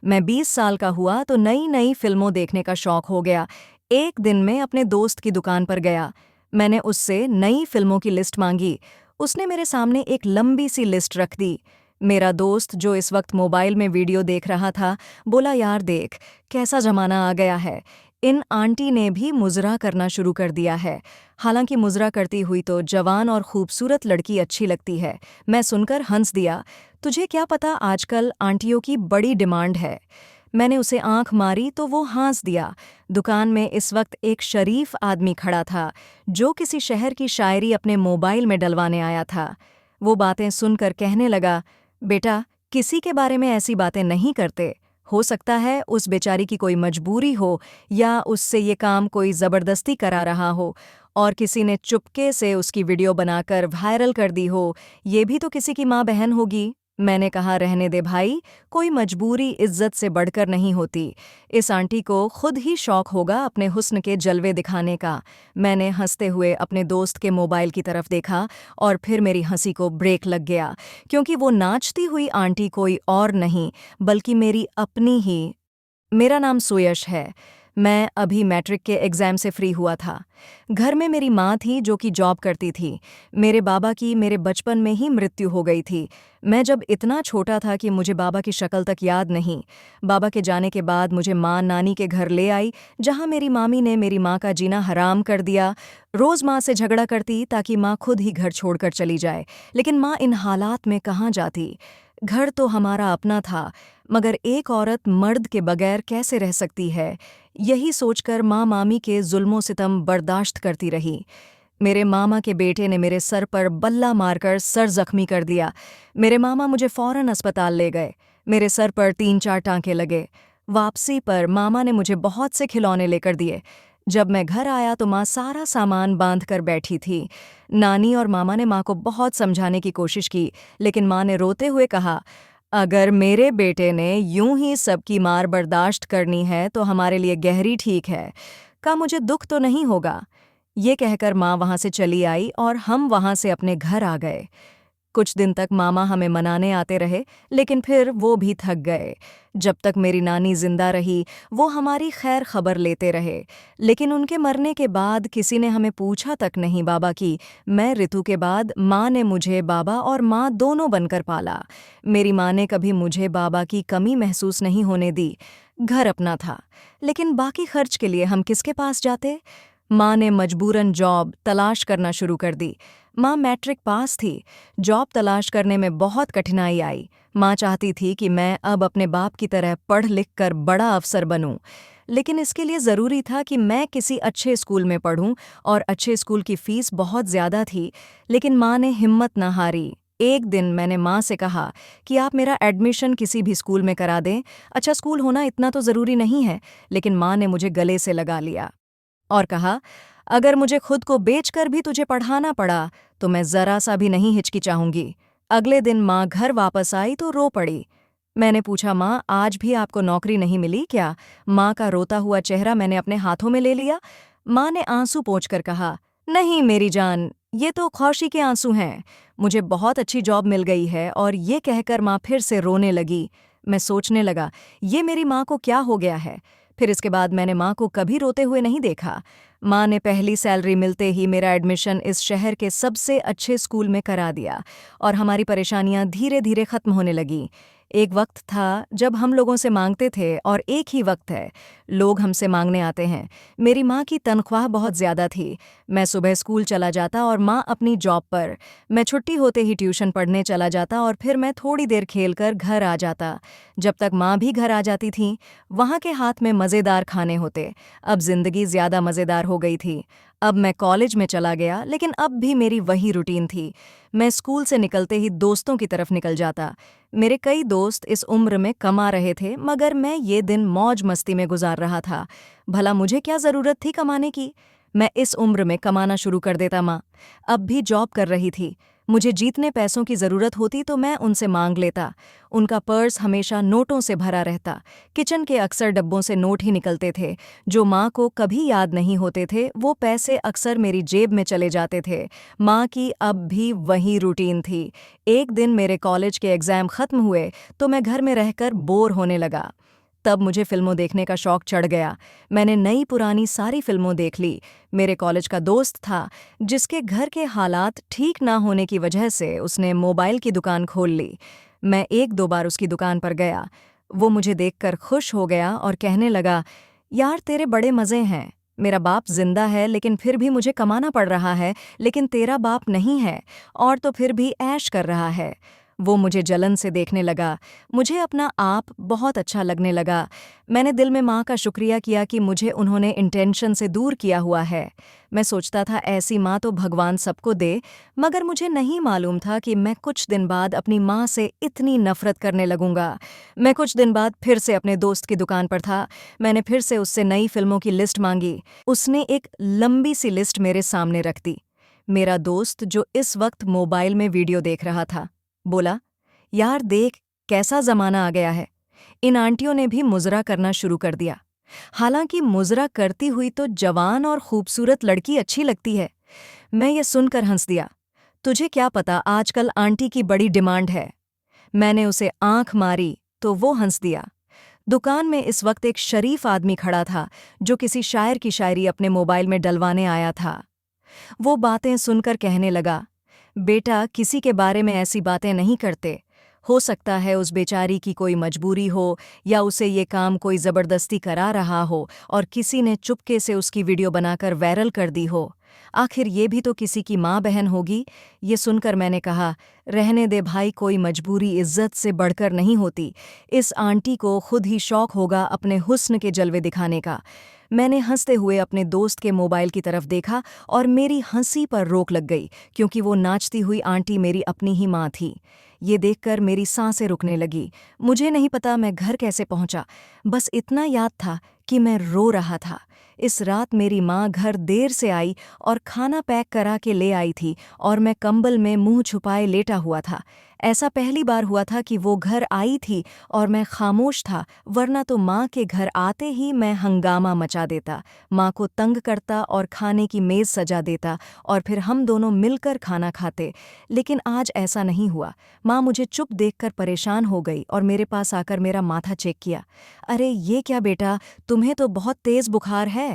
मैं 20 साल का हुआ तो नई नई फिल्मों देखने का शौक हो गया। एक दिन मैं अपने दोस्त की दुकान पर गया। मैंने उससे नई फिल्मों की लिस्ट मांगी। उसने मेरे सामने एक लंबी सी लिस्ट रख दी। मेरा दोस्त, जो इस वक्त मोबाइल में वीडियो देख रहा था, बोला, यार देख, कैसा जमाना आ गया है। इन आंटी ने भी मुजरा करना शुरू कर दिया है। हालांकि मुजरा करती हुई तो जवान और खूबसूरत लड़की अच्छी लगती है। मैं सुनकर हंस दिया। तुझे क्या पता, आजकल आंटियों की बड़ी डिमांड है। मैंने उसे आंख मारी तो वो हंस दिया। दुकान में इस वक्त एक शरीफ आदमी खड़ा था, जो किसी शहर की शायरी अपने मोबाइल में डलवाने आया था। वो बातें सुनकर कहने लगा, बेटा, किसी के बारे में ऐसी बातें नहीं करते। हो सकता है उस बेचारी की कोई मजबूरी हो, या उससे ये काम कोई ज़बरदस्ती करा रहा हो, और किसी ने चुपके से उसकी वीडियो बनाकर वायरल कर दी हो। ये भी तो किसी की माँ बहन होगी। मैंने कहा, रहने दे भाई, कोई मजबूरी इज्जत से बढ़कर नहीं होती। इस आंटी को खुद ही शौक होगा अपने हुस्न के जलवे दिखाने का। मैंने हंसते हुए अपने दोस्त के मोबाइल की तरफ देखा और फिर मेरी हंसी को ब्रेक लग गया, क्योंकि वो नाचती हुई आंटी कोई और नहीं बल्कि मेरी अपनी ही। मेरा नाम सुयश है। मैं अभी मैट्रिक के एग्ज़ाम से फ्री हुआ था। घर में मेरी माँ थी, जो कि जॉब करती थी। मेरे बाबा की मेरे बचपन में ही मृत्यु हो गई थी। मैं जब इतना छोटा था कि मुझे बाबा की शक्ल तक याद नहीं। बाबा के जाने के बाद मुझे माँ नानी के घर ले आई, जहाँ मेरी मामी ने मेरी माँ का जीना हराम कर दिया। रोज़ माँ से झगड़ा करती ताकि माँ खुद ही घर छोड़कर चली जाए, लेकिन माँ इन हालात में कहाँ जाती। घर तो हमारा अपना था, मगर एक औरत मर्द के बगैर कैसे रह सकती है, यही सोचकर माँ मामी के जुल्मों सितम बर्दाश्त करती रही। मेरे मामा के बेटे ने मेरे सर पर बल्ला मारकर सर जख्मी कर दिया। मेरे मामा मुझे फौरन अस्पताल ले गए। मेरे सर पर 3-4 टांके लगे। वापसी पर मामा ने मुझे बहुत से खिलौने लेकर दिए। जब मैं घर आया तो माँ सारा सामान बांध कर बैठी थी। नानी और मामा ने माँ को बहुत समझाने की कोशिश की, लेकिन माँ ने रोते हुए कहा, अगर मेरे बेटे ने यूं ही सबकी मार बर्दाश्त करनी है तो हमारे लिए गहरी ठीक है। का मुझे दुख तो नहीं होगा। ये कहकर माँ वहाँ से चली आई और हम वहाँ से अपने घर आ गए। कुछ दिन तक मामा हमें मनाने आते रहे, लेकिन फिर वो भी थक गए। जब तक मेरी नानी जिंदा रही, वो हमारी खैर खबर लेते रहे, लेकिन उनके मरने के बाद किसी ने हमें पूछा तक नहीं बाबा की। मैं ऋतु के बाद माँ ने मुझे बाबा और माँ दोनों बनकर पाला। मेरी माँ ने कभी मुझे बाबा की कमी महसूस नहीं होने दी। घर अपना था, लेकिन बाकी खर्च के लिए हम किसके पास जाते। माँ ने मजबूरन जॉब तलाश करना शुरू कर दी। माँ मैट्रिक पास थी। जॉब तलाश करने में बहुत कठिनाई आई। माँ चाहती थी कि मैं अब अपने बाप की तरह पढ़ लिख कर बड़ा अफसर बनूं, लेकिन इसके लिए ज़रूरी था कि मैं किसी अच्छे स्कूल में पढ़ूं, और अच्छे स्कूल की फ़ीस बहुत ज़्यादा थी। लेकिन माँ ने हिम्मत न हारी। एक दिन मैंने माँ से कहा कि आप मेरा एडमिशन किसी भी स्कूल में करा दें। अच्छा स्कूल होना इतना तो ज़रूरी नहीं है। लेकिन माँ ने मुझे गले से लगा लिया और कहा, अगर मुझे खुद को बेचकर भी तुझे पढ़ाना पड़ा तो मैं ज़रा सा भी नहीं हिचकिचाऊंगी। अगले दिन माँ घर वापस आई तो रो पड़ी। मैंने पूछा, माँ, आज भी आपको नौकरी नहीं मिली क्या? माँ का रोता हुआ चेहरा मैंने अपने हाथों में ले लिया। माँ ने आंसू पोंछकर कहा, नहीं मेरी जान, ये तो खुशी के आंसू हैं। मुझे बहुत अच्छी जॉब मिल गई है। और ये कहकर माँ फिर से रोने लगी। मैं सोचने लगा, ये मेरी माँ को क्या हो गया है। फिर इसके बाद मैंने माँ को कभी रोते हुए नहीं देखा। माँ ने पहली सैलरी मिलते ही मेरा एडमिशन इस शहर के सबसे अच्छे स्कूल में करा दिया, और हमारी परेशानियां धीरे धीरे खत्म होने लगीं। एक वक्त था जब हम लोगों से मांगते थे, और एक ही वक्त है, लोग हमसे मांगने आते हैं। मेरी माँ की तनख्वाह बहुत ज़्यादा थी। मैं सुबह स्कूल चला जाता और माँ अपनी जॉब पर। मैं छुट्टी होते ही ट्यूशन पढ़ने चला जाता, और फिर मैं थोड़ी देर खेलकर घर आ जाता। जब तक माँ भी घर आ जाती थी, वहाँ के हाथ में मज़ेदार खाने होते। अब जिंदगी ज़्यादा मज़ेदार हो गई थी। अब मैं कॉलेज में चला गया, लेकिन अब भी मेरी वही रूटीन थी। मैं स्कूल से निकलते ही दोस्तों की तरफ निकल जाता। मेरे कई दोस्त इस उम्र में कमा रहे थे, मगर मैं ये दिन मौज मस्ती में गुजार रहा था। भला मुझे क्या ज़रूरत थी कमाने की? मैं इस उम्र में कमाना शुरू कर देता। माँ अब भी जॉब कर रही थी। मुझे जीतने पैसों की ज़रूरत होती तो मैं उनसे मांग लेता। उनका पर्स हमेशा नोटों से भरा रहता। किचन के अक्सर डब्बों से नोट ही निकलते थे। जो माँ को कभी याद नहीं होते थे, वो पैसे अक्सर मेरी जेब में चले जाते थे। माँ की अब भी वही रूटीन थी। एक दिन मेरे कॉलेज के एग्ज़ाम ख़त्म हुए तो मैं घर में रहकर बोर होने लगा। तब मुझे फिल्मों देखने का शौक चढ़ गया। मैंने नई पुरानी सारी फिल्मों देख ली। मेरे कॉलेज का दोस्त था, जिसके घर के हालात ठीक ना होने की वजह से उसने मोबाइल की दुकान खोल ली। मैं एक दो बार उसकी दुकान पर गया। वो मुझे देखकर खुश हो गया और कहने लगा, यार तेरे बड़े मज़े हैं। मेरा बाप जिंदा है लेकिन फिर भी मुझे कमाना पड़ रहा है, लेकिन तेरा बाप नहीं है और तो फिर भी ऐश कर रहा है। वो मुझे जलन से देखने लगा। मुझे अपना आप बहुत अच्छा लगने लगा। मैंने दिल में माँ का शुक्रिया किया कि मुझे उन्होंने इंटेंशन से दूर किया हुआ है। मैं सोचता था ऐसी माँ तो भगवान सबको दे, मगर मुझे नहीं मालूम था कि मैं कुछ दिन बाद अपनी माँ से इतनी नफरत करने लगूंगा। मैं कुछ दिन बाद फिर से अपने दोस्त की दुकान पर था। मैंने फिर से उससे नई फिल्मों की लिस्ट मांगी। उसने एक लंबी सी लिस्ट मेरे सामने रख दी। मेरा दोस्त, जो इस वक्त मोबाइल में वीडियो देख रहा था, बोला, यार देख, कैसा जमाना आ गया है। इन आंटियों ने भी मुजरा करना शुरू कर दिया। हालांकि मुजरा करती हुई तो जवान और खूबसूरत लड़की अच्छी लगती है। मैं ये सुनकर हंस दिया। तुझे क्या पता, आजकल आंटी की बड़ी डिमांड है। मैंने उसे आंख मारी तो वो हंस दिया। दुकान में इस वक्त एक शरीफ आदमी खड़ा था, जो किसी शायर की शायरी अपने मोबाइल में डलवाने आया था। वो बातें सुनकर कहने लगा, बेटा, किसी के बारे में ऐसी बातें नहीं करते। हो सकता है उस बेचारी की कोई मजबूरी हो, या उसे ये काम कोई ज़बरदस्ती करा रहा हो और किसी ने चुपके से उसकी वीडियो बनाकर वायरल कर दी हो। आखिर ये भी तो किसी की माँ बहन होगी। ये सुनकर मैंने कहा, रहने दे भाई, कोई मजबूरी इज्जत से बढ़कर नहीं होती। इस आंटी को खुद ही शौक होगा अपने हुस्न के जलवे दिखाने का। मैंने हंसते हुए अपने दोस्त के मोबाइल की तरफ देखा और मेरी हंसी पर रोक लग गई, क्योंकि वो नाचती हुई आंटी मेरी अपनी ही माँ थी। ये देखकर मेरी सांसें रुकने लगी। मुझे नहीं पता मैं घर कैसे पहुंचा। बस इतना याद था कि मैं रो रहा था। इस रात मेरी माँ घर देर से आई और खाना पैक करा के ले आई थी, और मैं कंबल में मुंह छुपाए लेटा हुआ था। ऐसा पहली बार हुआ था कि वो घर आई थी और मैं खामोश था, वरना तो माँ के घर आते ही मैं हंगामा मचा देता, माँ को तंग करता और खाने की मेज़ सजा देता, और फिर हम दोनों मिलकर खाना खाते। लेकिन आज ऐसा नहीं हुआ। माँ मुझे चुप देखकर परेशान हो गई और मेरे पास आकर मेरा माथा चेक किया। अरे ये क्या बेटा, तुम्हें तो बहुत तेज़ बुखार है।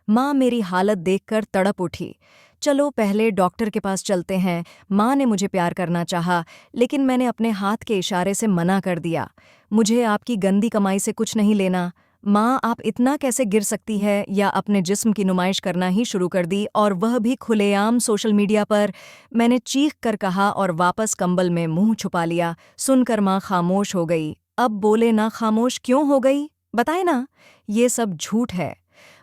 माँ मेरी हालत देखकर तड़प उठी। चलो पहले डॉक्टर के पास चलते हैं। माँ ने मुझे प्यार करना चाहा, लेकिन मैंने अपने हाथ के इशारे से मना कर दिया। मुझे आपकी गंदी कमाई से कुछ नहीं लेना। माँ, आप इतना कैसे गिर सकती है, या अपने जिस्म की नुमाइश करना ही शुरू कर दी, और वह भी खुलेआम सोशल मीडिया पर। मैंने चीख कर कहा और वापस कंबल में मुंह छुपा लिया। सुनकर माँ खामोश हो गई। अब बोले ना, खामोश क्यों हो गई, बताए ना। ये सब झूठ है।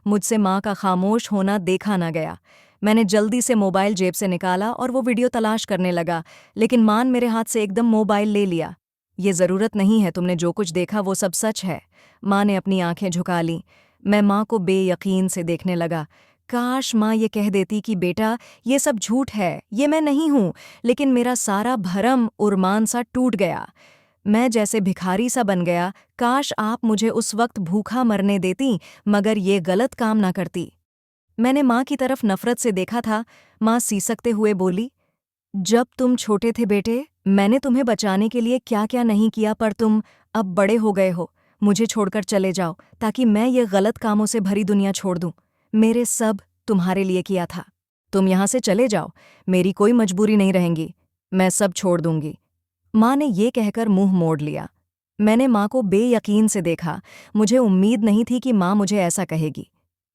मुझसे माँ का खामोश होना देखा ना गया। मैंने जल्दी से मोबाइल जेब से निकाला और वो वीडियो तलाश करने लगा, लेकिन माँ ने मेरे हाथ से एकदम मोबाइल ले लिया। ये ज़रूरत नहीं है, तुमने जो कुछ देखा वो सब सच है। माँ ने अपनी आंखें झुका लीं। मैं माँ को बेयकीन से देखने लगा। काश माँ ये कह देती कि बेटा, ये सब झूठ है, ये मैं नहीं हूँ। लेकिन मेरा सारा भरम उर्मान सा टूट गया। मैं जैसे भिखारी सा बन गया। काश आप मुझे उस वक्त भूखा मरने देती, मगर ये गलत काम ना करती। मैंने माँ की तरफ नफरत से देखा था। माँ सीसकते हुए बोली, जब तुम छोटे थे बेटे, मैंने तुम्हें बचाने के लिए क्या क्या नहीं किया, पर तुम अब बड़े हो गए हो। मुझे छोड़कर चले जाओ, ताकि मैं ये गलत कामों से भरी दुनिया छोड़ दूं। मेरे सब तुम्हारे लिए किया था। तुम यहाँ से चले जाओ, मेरी कोई मजबूरी नहीं रहेंगी। मैं सब छोड़ दूंगी। माँ ने ये कहकर मुंह मोड़ लिया। मैंने माँ को बेयकीन से देखा। मुझे उम्मीद नहीं थी कि माँ मुझे ऐसा कहेगी।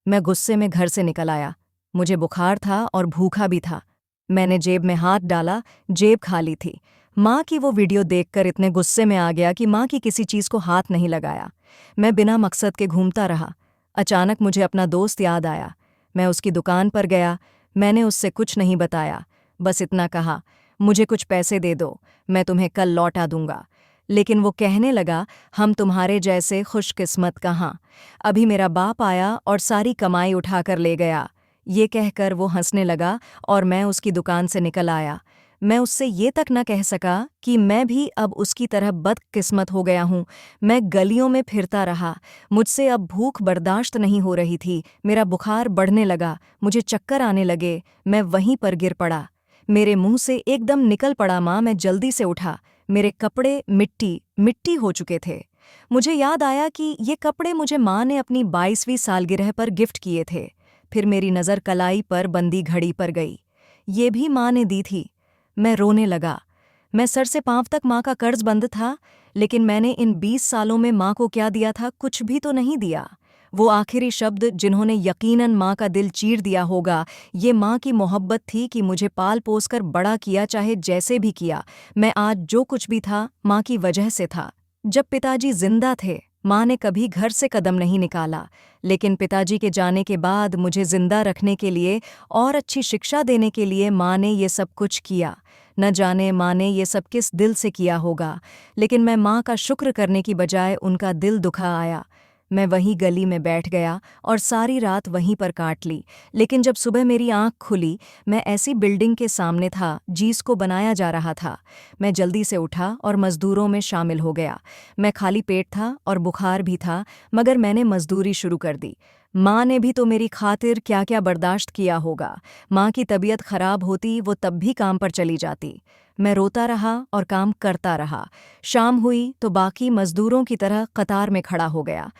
मैं गुस्से में घर से निकल आया। मुझे बुखार था और भूखा भी था। मैंने जेब में हाथ डाला, जेब खाली थी। माँ की वो वीडियो देखकर इतने गुस्से में आ गया कि माँ की किसी चीज़ को हाथ नहीं लगाया। मैं बिना मकसद के घूमता रहा। अचानक मुझे अपना दोस्त याद आया। मैं उसकी दुकान पर गया। मैंने उससे कुछ नहीं बताया, बस इतना कहा, मुझे कुछ पैसे दे दो, मैं तुम्हें कल लौटा दूंगा। लेकिन वो कहने लगा, हम तुम्हारे जैसे खुशकिस्मत कहाँ। अभी मेरा बाप आया और सारी कमाई उठाकर ले गया। ये कहकर वो हंसने लगा और मैं उसकी दुकान से निकल आया। मैं उससे ये तक न कह सका कि मैं भी अब उसकी तरह बदकिस्मत हो गया हूँ। मैं गलियों में फिरता रहा। मुझसे अब भूख बर्दाश्त नहीं हो रही थी। मेरा बुखार बढ़ने लगा, मुझे चक्कर आने लगे। मैं वहीं पर गिर पड़ा। मेरे मुंह से एकदम निकल पड़ा, माँ। मैं जल्दी से उठा। मेरे कपड़े मिट्टी मिट्टी हो चुके थे। मुझे याद आया कि ये कपड़े मुझे माँ ने अपनी 22वीं सालगिरह पर गिफ्ट किए थे। फिर मेरी नज़र कलाई पर बंदी घड़ी पर गई। ये भी माँ ने दी थी। मैं रोने लगा। मैं सर से पांव तक माँ का कर्ज बंद था, लेकिन मैंने इन 20 सालों में माँ को क्या दिया था? कुछ भी तो नहीं दिया। वो आखिरी शब्द जिन्होंने यकीनन माँ का दिल चीर दिया होगा, ये माँ की मोहब्बत थी कि मुझे पाल पोस कर बड़ा किया, चाहे जैसे भी किया। मैं आज जो कुछ भी था, माँ की वजह से था। जब पिताजी जिंदा थे, माँ ने कभी घर से कदम नहीं निकाला, लेकिन पिताजी के जाने के बाद मुझे जिंदा रखने के लिए और अच्छी शिक्षा देने के लिए माँ ने ये सब कुछ किया। न जाने माँ ने ये सब किस दिल से किया होगा, लेकिन मैं माँ का शुक्र करने की बजाय उनका दिल दुखा आया। मैं वहीं गली में बैठ गया और सारी रात वहीं पर काट ली। लेकिन जब सुबह मेरी आंख खुली, मैं ऐसी बिल्डिंग के सामने था जिसको बनाया जा रहा था। मैं जल्दी से उठा और मजदूरों में शामिल हो गया। मैं खाली पेट था और बुखार भी था, मगर मैंने मजदूरी शुरू कर दी। माँ ने भी तो मेरी खातिर क्या क्या बर्दाश्त किया होगा। माँ की तबीयत खराब होती, वो तब भी काम पर चली जाती। मैं रोता रहा और काम करता रहा। शाम हुई तो बाकी मजदूरों की तरह कतार में खड़ा हो गया।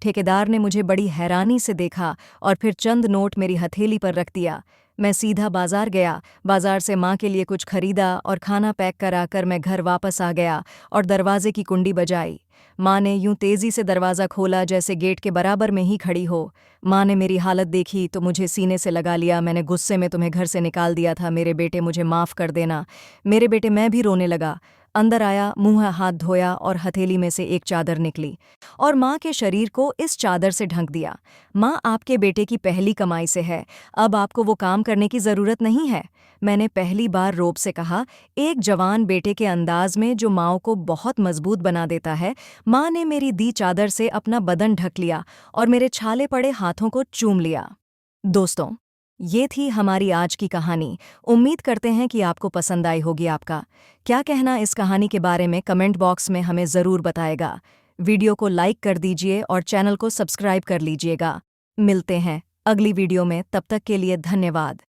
ठेकेदार ने मुझे बड़ी हैरानी से देखा और फिर चंद नोट मेरी हथेली पर रख दिया। मैं सीधा बाजार गया। बाजार से माँ के लिए कुछ खरीदा और खाना पैक कराकर मैं घर वापस आ गया और दरवाजे की कुंडी बजाई। माँ ने यूं तेजी से दरवाज़ा खोला जैसे गेट के बराबर में ही खड़ी हो। माँ ने मेरी हालत देखी तो मुझे सीने से लगा लिया। मैंने गुस्से में तुम्हें घर से निकाल दिया था, मेरे बेटे, मुझे माफ़ कर देना। मेरे बेटे। मैं भी रोने लगा। अंदर आया, मुंह हाथ धोया और हथेली में से एक चादर निकली और माँ के शरीर को इस चादर से ढक दिया। माँ, आपके बेटे की पहली कमाई से है, अब आपको वो काम करने की ज़रूरत नहीं है। मैंने पहली बार रौब से कहा, एक जवान बेटे के अंदाज में जो माँ को बहुत मजबूत बना देता है। माँ ने मेरी दी चादर से अपना बदन ढक लिया और मेरे छाले पड़े हाथों को चूम लिया। दोस्तों, ये थी हमारी आज की कहानी। उम्मीद करते हैं कि आपको पसंद आई होगी। आपका क्या कहना इस कहानी के बारे में कमेंट बॉक्स में हमें ज़रूर बताएगा। वीडियो को लाइक कर दीजिए और चैनल को सब्सक्राइब कर लीजिएगा। मिलते हैं अगली वीडियो में, तब तक के लिए धन्यवाद।